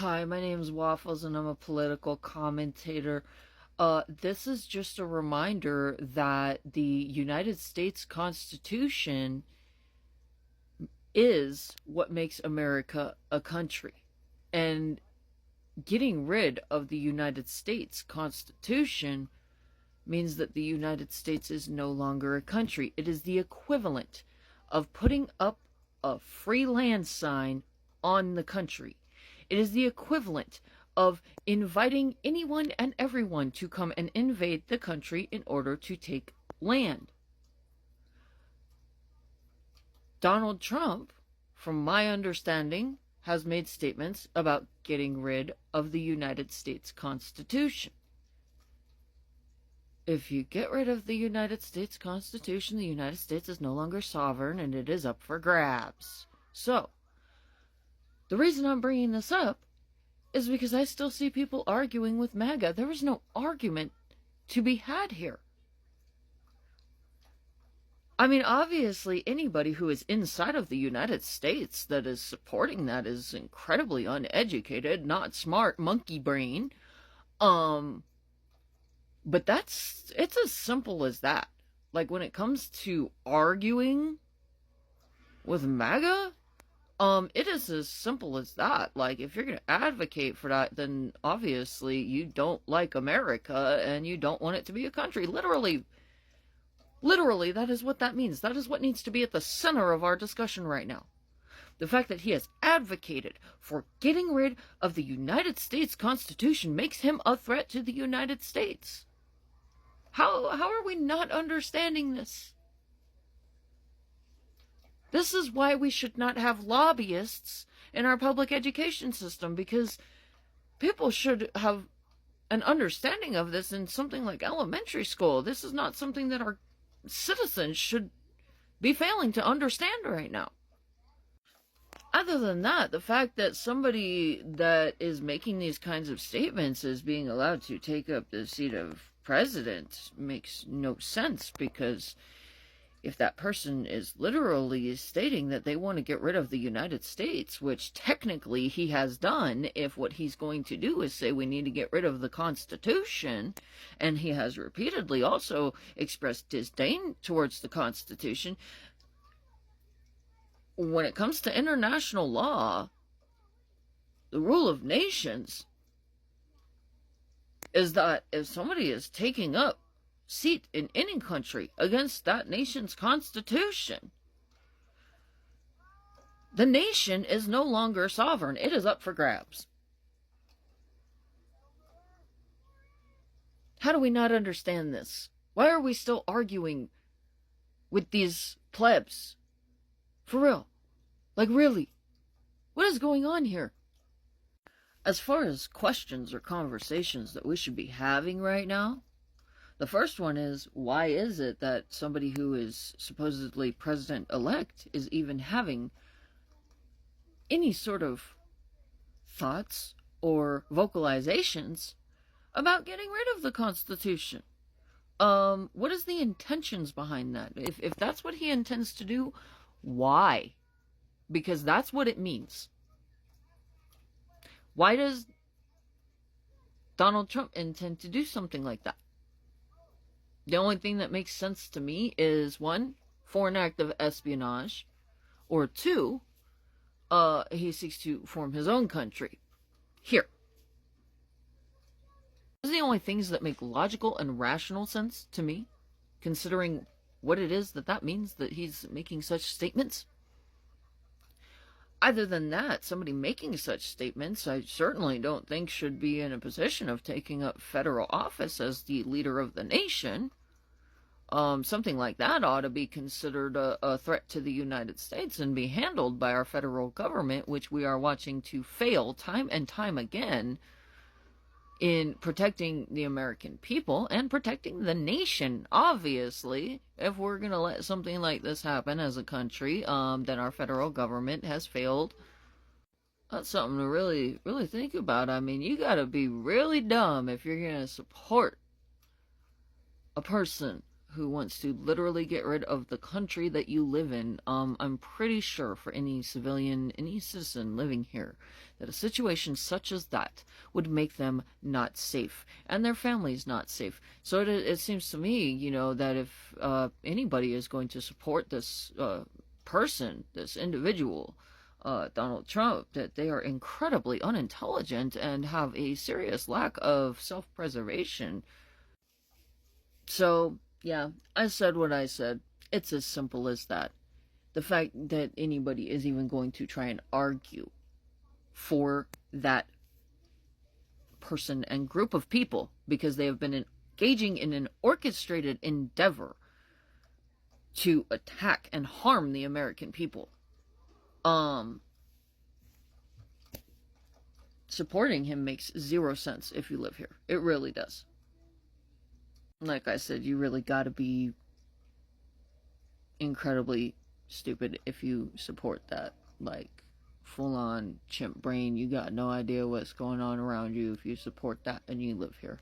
Hi, my name's Waffles and I'm a political commentator. This is just a reminder that the United States Constitution is what makes America a country. And getting rid of the United States Constitution means that the United States is no longer a country. It is the equivalent of putting up a free land sign on the country. It is the equivalent of inviting anyone and everyone to come and invade the country in order to take land. Donald Trump, from my understanding, has made statements about getting rid of the United States Constitution. If you get rid of the United States Constitution, the United States is no longer sovereign and it is up for grabs. So, the reason I'm bringing this up is because I still see people arguing with MAGA. There is no argument to be had here. I mean, obviously, anybody who is inside of the United States that is supporting that is incredibly uneducated, not smart, monkey brain. But it's as simple as that. Like, when it comes to arguing with MAGA, it is as simple as that. Like, if you're going to advocate for that, then obviously you don't like America and you don't want it to be a country. Literally, that is what that means. That is what needs to be at the center of our discussion right now. The fact that he has advocated for getting rid of the United States Constitution makes him a threat to the United States. How are we not understanding this? This is why we should not have lobbyists in our public education system, because people should have an understanding of this in something like elementary school. This is not something that our citizens should be failing to understand right now. Other than that, the fact that somebody that is making these kinds of statements is being allowed to take up the seat of president makes no sense, because if that person is literally stating that they want to get rid of the United States, which technically he has done, if what he's going to do is say we need to get rid of the Constitution, and he has repeatedly also expressed disdain towards the Constitution, when it comes to international law, the rule of nations is that if somebody is taking up seat in any country against that nation's constitution, the nation is no longer sovereign. It is up for grabs. How do we not understand this? Why are we still arguing with these plebs? For real. Like, really? What is going on here? As far as questions or conversations that we should be having right now, the first one is, why is it that somebody who is supposedly president-elect is even having any sort of thoughts or vocalizations about getting rid of the Constitution? What is the intentions behind that? If that's what he intends to do, why? Because that's what it means. Why does Donald Trump intend to do something like that? The only thing that makes sense to me is, one, foreign act of espionage, or two, he seeks to form his own country. Here. Those are the only things that make logical and rational sense to me, considering what it is that means that he's making such statements. Other than that, somebody making such statements, I certainly don't think should be in a position of taking up federal office as the leader of the nation. Something like that ought to be considered a threat to the United States and be handled by our federal government, which we are watching to fail time and time again in protecting the American people and protecting the nation. Obviously, if we're going to let something like this happen as a country, then our federal government has failed. That's something to really, really think about. I mean, you gotta be really dumb if you're going to support a person who wants to literally get rid of the country that you live in. I'm pretty sure for any civilian, any citizen living here, that a situation such as that would make them not safe and their families not safe. So it seems to me, that if anybody is going to support this person, this individual, Donald Trump, that they are incredibly unintelligent and have a serious lack of self-preservation. So, yeah, I said what I said. It's as simple as that. The fact that anybody is even going to try and argue for that person and group of people, because they have been engaging in an orchestrated endeavor to attack and harm the American people. Supporting him makes zero sense if you live here. It really does. Like I said, you really gotta be incredibly stupid if you support that. Like, full-on chimp brain. You got no idea what's going on around you if you support that and you live here.